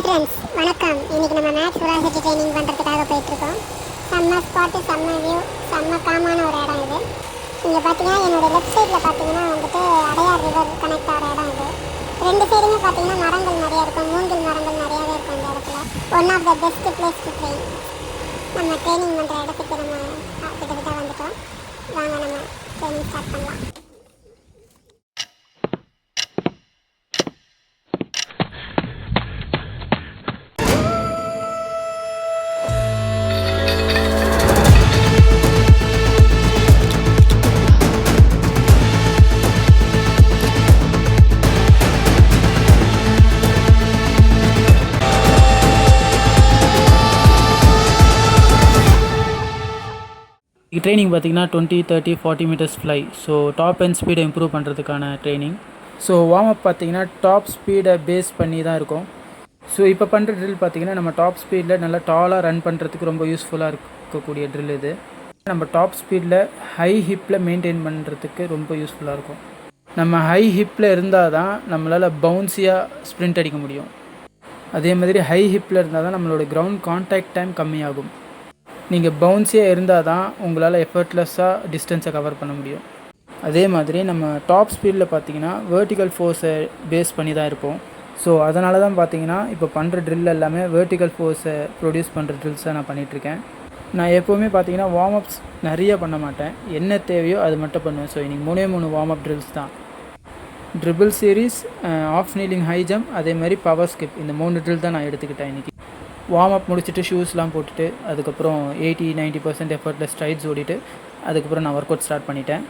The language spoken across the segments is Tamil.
ஃப்ரெண்ட்ஸ் வணக்கம். இன்றைக்கி நம்ம மேத்ஸ் வெலாசிட்டி ட்ரைனிங் பண்ணுறதுக்காக போயிட்டுருக்கோம். செம்ம ஸ்பாட்டு, செம்ம வியூ, செம்ம காமான ஒரு இடம் இது. இங்கே பார்த்தீங்கன்னா என்னோடய லெஃப்ட் சைடில் பார்த்தீங்கன்னா வந்துட்டு அடையார் ரிவர் கனெக்ட் ஆகிற இடம் இது. ரெண்டு சைடுமே பார்த்தீங்கன்னா மரங்கள் நிறையா இருக்கும், மூங்கில் மரங்கள் நிறையாவே இருக்கும் இந்த இடத்துல. One of the best place to train. நம்ம ட்ரைனிங் பண்ணுற இடத்துக்கு நம்ம கிட்டத்தட்ட வந்துட்டோம். வாங்க நம்ம ட்ரைனிங் ஸ்டார்ட் பண்ணலாம். ட்ரைனிங் பார்த்திங்கன்னா 20, 30, 40 metres fly. So top end ஸ்பீடை இம்ப்ரூவ் பண்ணுறதுக்கான ட்ரைனிங். ஸோ வார்ம் அப் பார்த்திங்கன்னா டாப் ஸ்பீடை பேஸ் பண்ணி தான் இருக்கும். ஸோ இப்போ பண்ணுற ட்ரில் பார்த்திங்கன்னா நம்ம டாப் ஸ்பீடில் நல்லா டாலாக ரன் பண்ணுறதுக்கு ரொம்ப யூஸ்ஃபுல்லாக இருக்கக்கூடிய ட்ரில் இது. நம்ம டாப் ஸ்பீடில் ஹை ஹிப்பில் மெயின்டைன் பண்ணுறதுக்கு ரொம்ப யூஸ்ஃபுல்லாக இருக்கும். நம்ம ஹை ஹிப்பில் இருந்தால் தான் நம்மளால் பவுன்ஸியாக ஸ்ப்ரிண்ட் அடிக்க முடியும். அதே மாதிரி ஹை ஹிப்பில் இருந்தால் தான் நம்மளோட கிரவுண்ட் கான்டாக்ட் டைம் கம்மியாகும். நீங்கள் பவுன்ஸியாக இருந்தால் தான் உங்களால் எஃபர்ட்லெஸ்ஸாக டிஸ்டன்ஸை கவர் பண்ண முடியும். அதே மாதிரி நம்ம டாப் ஸ்பீடில் பார்த்தீங்கன்னா வேர்ட்டிக்கல் ஃபோர்ஸை பேஸ் பண்ணி தான் இருப்போம். ஸோ அதனால தான் பார்த்தீங்கன்னா இப்போ பண்ணுற ட்ரில் எல்லாமே வேர்ட்டிக்கல் ஃபோர்ஸை ப்ரொடியூஸ் பண்ணுற ட்ரில்ஸை நான் பண்ணிகிட்ருக்கேன். நான் எப்போவுமே பார்த்தீங்கன்னா வார்ம் அப்ஸ் நிறைய பண்ண மாட்டேன், என்ன தேவையோ அது மட்டும் பண்ணுவேன். ஸோ இன்றைக்கி 3 வார்ம் அப் ட்ரில்ஸ் தான். Triple series, half kneeling high jump, அதே மாதிரி பவர் ஸ்கிப், இந்த 3 ட்ரில் தான் நான் எடுத்துக்கிட்டேன் இன்றைக்கி. வார்ம் அப் முடிச்சுட்டு ஷூஸ்லாம் போட்டுட்டு அதுக்கப்புறம் 80-90% எஃபர்ட்டில் ஸ்ட்ரைட்ஸ் ஓடிட்டு அதுக்கப்புறம் நான் ஒர்க் அவுட் ஸ்டார்ட் பண்ணிட்டேன்.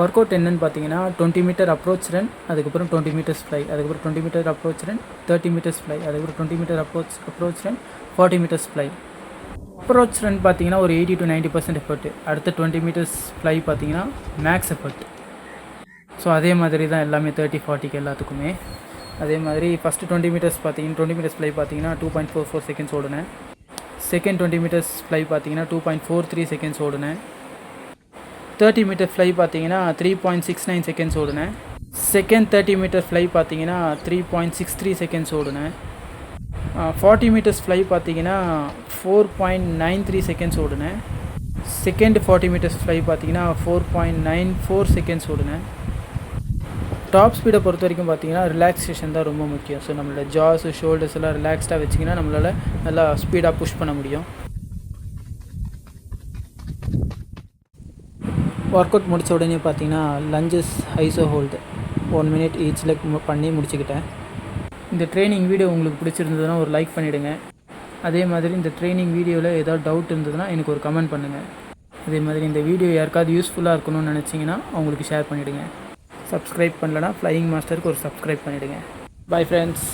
ஒர்க் அவுட் என்னென்னு பார்த்தீங்கன்னா 20 மீட்டர் அப்ரோச் ரன், அதுக்கப்புறம் 20 மீட்டர்ஸ் ஃப்ளை, அதுக்கப்புறம் 20 metre approach run, 30 metres fly, அதுக்கப்புறம் 20 metre approach run, 40 metres fly. Approach run பார்த்தீங்கன்னா ஒரு 80-90% எஃபர்ட்டு. அடுத்த 20 மீட்டர்ஸ் ஃப்ளை பார்த்தீங்கன்னா மேக்ஸ் எஃபர்ட். ஸோ அதே மாதிரி தான் எல்லாமே 30-40க்கு எல்லாத்துக்குமே. அதே மாதிரி ஃபஸ்ட்டு 20 மீட்டர்ஸ் பார்த்தீங்கன்னா 20 மீட்டர்ஸ் ஃப்ளை பார்த்தீங்கன்னா 2.44 செகண்ட்ஸ் ஓடுனேன். செகண்ட் 20 மீட்டர்ஸ் ஃப்ளை பார்த்தீங்கன்னா 2.43 செகண்ட்ஸ் ஓடுனேன். 30 மீட்டர் ஃப்ளை பார்த்தீங்கன்னா 3.69 செகண்ட்ஸ் ஓடுனேன். செகண்ட் 30 மீட்டர் ஃப்ளை பார்த்தீங்கன்னா 3.63 செகண்ட்ஸ் ஓடுனேன். 40 மீட்டர்ஸ் ஃப்ளை பார்த்தீங்கன்னா 4.93 செகண்ட்ஸ் ஓடுனேன். செகண்ட் 40 மீட்டர்ஸ் ஃப்ளை பார்த்தீங்கன்னா 4.94 செகண்ட்ஸ் ஓடுனேன். டாப் ஸ்பீடை பொறுத்த வரைக்கும் பார்த்தீங்கன்னா ரிலாக்ஸேஷன் தான் ரொம்ப முக்கியம். ஸோ நம்மளோட ஜாஸு, ஷோல்டர்ஸ் எல்லாம் ரிலாக்ஸ்டாக வச்சிங்கன்னா நம்மளால் நல்லா ஸ்பீடாக புஷ் பண்ண முடியும். ஒர்க் அவுட் முடித்த உடனே பார்த்தீங்கன்னா lunges, iso hold 1 minute each leg பண்ணி முடிச்சுக்கிட்டேன். இந்த ட்ரைனிங் வீடியோ உங்களுக்கு பிடிச்சிருந்ததுன்னா ஒரு லைக் பண்ணிவிடுங்க. அதே மாதிரி இந்த ட்ரைனிங் வீடியோவில் ஏதாவது டவுட் இருந்ததுன்னா எனக்கு ஒரு கமெண்ட் பண்ணுங்கள். அதே மாதிரி இந்த வீடியோ யாருக்காவது யூஸ்ஃபுல்லாக இருக்கணும்னு நினச்சிங்கன்னா அவங்களுக்கு ஷேர் பண்ணிவிடுங்க. சப்ஸ்கிரைப் பண்ணலன்னா ஃப்ளையிங் மாஸ்டருக்கு ஒரு சப்ஸ்கிரைப் பண்ணிவிடுங்க. Bye friends.